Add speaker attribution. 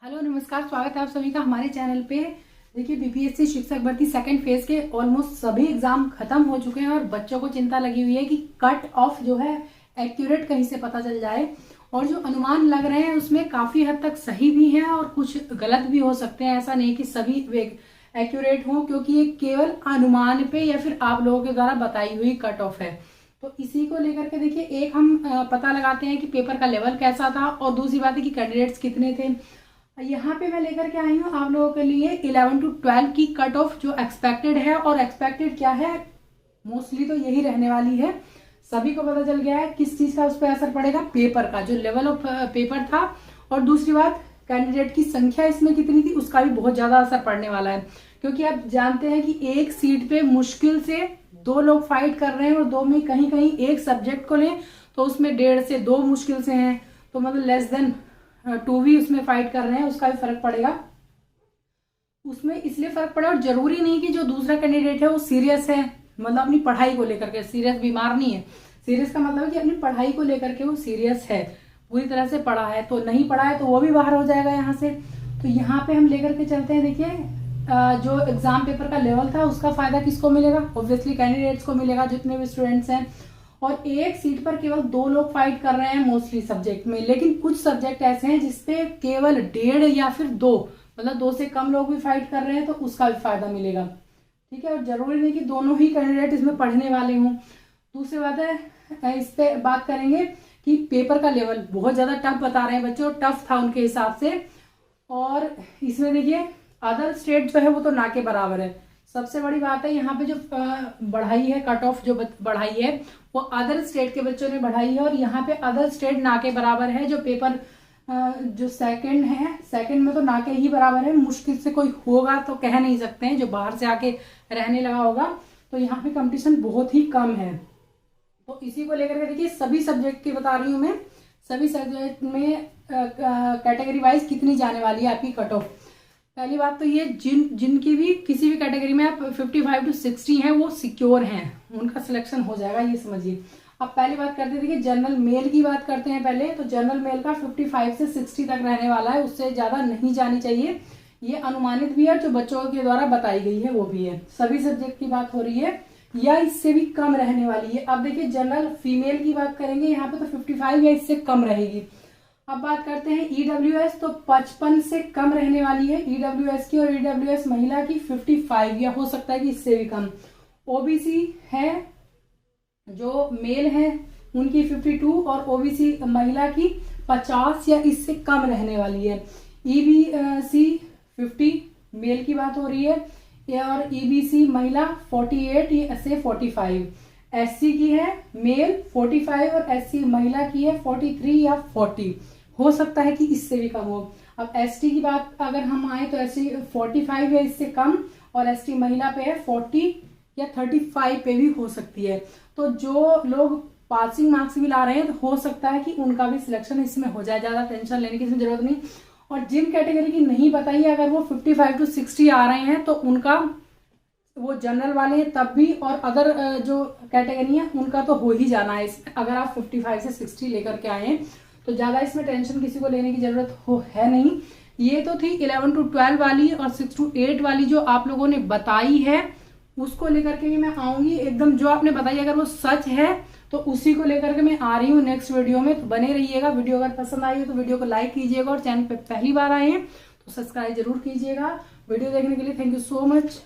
Speaker 1: Hello नमस्कार, स्वागत है आप सभी का हमारे चैनल पे। देखिए, बीपीएससी शिक्षक भर्ती सेकंड फेज के ऑलमोस्ट सभी एग्जाम खत्म हो चुके हैं और बच्चों को चिंता लगी हुई है कि कट ऑफ जो है एक्यूरेट कहीं से पता चल जाए। और जो अनुमान लग रहे हैं उसमें काफी हद तक सही भी है और कुछ गलत भी हो सकते हैं। ऐसा नहीं कि सभी एक्यूरेट हो, क्योंकि ये केवल अनुमान पे या फिर आप लोगों के द्वारा बताई हुई कट ऑफ है। तो इसी को लेकर के देखिए, एक हम पता लगाते हैं कि पेपर का लेवल कैसा था और दूसरी बात है कि कैंडिडेट्स कितने थे। यहाँ पे मैं लेकर के आई हूँ आप लोगों के लिए 11 to 12 की कट ऑफ जो एक्सपेक्टेड है। और एक्सपेक्टेड क्या है, मोस्टली तो यही रहने वाली है। सभी को पता चल गया है किस चीज का उस पर असर पड़ेगा, पेपर का जो लेवल ऑफ पेपर था। और दूसरी बात, कैंडिडेट की संख्या इसमें कितनी थी उसका भी बहुत ज्यादा असर पड़ने वाला है। क्योंकि आप जानते हैं कि एक सीट पे मुश्किल से 2 लोग फाइट कर रहे हैं और 2 में कहीं कहीं एक सब्जेक्ट को लें तो उसमें 1.5 से 2 मुश्किल से हैं, तो मतलब लेस देन 2 भी उसमें फाइट कर रहे हैं। उसका भी फर्क पड़ेगा उसमें, इसलिए फर्क पड़े। और जरूरी नहीं कि जो दूसरा कैंडिडेट है वो सीरियस है, मतलब अपनी पढ़ाई को लेकर के सीरियस, बीमार नहीं है। सीरियस का मतलब है कि अपनी पढ़ाई को लेकर के वो सीरियस है, पूरी तरह से पढ़ा है। तो नहीं पढ़ा है तो वो भी बाहर हो जाएगा यहाँ से। तो यहाँ पे हम लेकर के चलते हैं। देखिए, जो एग्जाम पेपर का लेवल था उसका फायदा किसको मिलेगा? ऑब्वियसली कैंडिडेट्स को मिलेगा, जितने भी स्टूडेंट्स हैं। और एक सीट पर केवल 2 लोग फाइट कर रहे हैं मोस्टली सब्जेक्ट में, लेकिन कुछ सब्जेक्ट ऐसे हैं जिसपे केवल 1.5 या फिर 2, मतलब 2 से कम लोग भी फाइट कर रहे हैं, तो उसका भी फायदा मिलेगा। ठीक है, और जरूरी नहीं कि दोनों ही कैंडिडेट इसमें पढ़ने वाले हों। दूसरी बात है, इस पे बात करेंगे कि पेपर का लेवल बहुत ज्यादा टफ बता रहे हैं बच्चों, टफ था उनके हिसाब से। और इसमें देखिए, अदर स्टेट जो है वो तो ना के बराबर है। सबसे बड़ी बात है यहाँ पे जो बढ़ाई है, कट ऑफ जो बढ़ाई है वो अदर स्टेट के बच्चों ने बढ़ाई है। और यहाँ पे अदर स्टेट ना के बराबर है। जो पेपर जो सेकंड है, सेकंड में तो ना के ही बराबर है। मुश्किल से कोई होगा तो कह नहीं सकते हैं, जो बाहर से आके रहने लगा होगा। तो यहाँ पे कंपटीशन बहुत ही कम है। तो इसी को लेकर के देखिए, सभी सब्जेक्ट की बता रही हूँ मैं, सभी सब्जेक्ट में कैटेगरी वाइज कितनी जाने वाली है आपकी कट ऑफ। पहली बात तो ये, जिनकी भी किसी भी कैटेगरी में आप 55 to 60 हैं वो सिक्योर हैं, उनका सिलेक्शन हो जाएगा, ये समझिए। अब पहली बात करते हैं कि जनरल मेल की बात करते हैं पहले। तो जनरल मेल का 55 से 60 तक रहने वाला है, उससे ज्यादा नहीं जानी चाहिए। ये अनुमानित भी है, जो बच्चों के द्वारा बताई गई है वो भी है। सभी सब्जेक्ट की बात हो रही है, या इससे भी कम रहने वाली है। अब देखिए, जनरल फीमेल की बात करेंगे, यहाँ पे तो 55 या इससे कम रहेगी। अब बात करते हैं ईडब्ल्यूएस, तो 55 से कम रहने वाली है ईडब्ल्यूएस की। और ईडब्ल्यूएस महिला की 55, या हो सकता है कि इससे भी कम। ओबीसी है, जो मेल है उनकी 52 और ओबीसी महिला की 50 या इससे कम रहने वाली है। ईबीसी 50 मेल की बात हो रही है, और ईबीसी महिला 48 से 45। एससी की है मेल 45 और एससी महिला की है 43 या 40, हो सकता है कि इससे भी कम हो। अब एसटी की बात अगर हम आए तो एसटी 45 या इससे कम, और एसटी महिला पे है 40 या 35 पे भी हो सकती है। तो जो लोग पासिंग मार्क्स भी ला रहे हैं तो हो सकता है कि उनका भी सिलेक्शन इसमें हो जाए, ज्यादा टेंशन लेने की इसमें जरूरत नहीं। और जिन कैटेगरी की नहीं बताइए, अगर वो 55 to 60 आ रहे हैं तो उनका, वो जनरल वाले हैं तब भी, और अदर जो कैटेगरी है उनका तो हो ही जाना है अगर आप 55 से 60 लेकर के आए हैं। तो ज्यादा इसमें टेंशन किसी को लेने की जरूरत है नहीं। ये तो थी 11 to 12 वाली, और 6 to 8 वाली जो आप लोगों ने बताई है उसको लेकर के भी मैं आऊंगी। एकदम जो आपने बताई अगर वो सच है तो उसी को लेकर के मैं आ रही हूँ नेक्स्ट वीडियो में। तो बने रहिएगा। वीडियो अगर पसंद आई हो तो वीडियो को लाइक कीजिएगा, और चैनल पे पहली बार आए हैं तो सब्सक्राइब जरूर कीजिएगा। वीडियो देखने के लिए थैंक यू सो मच।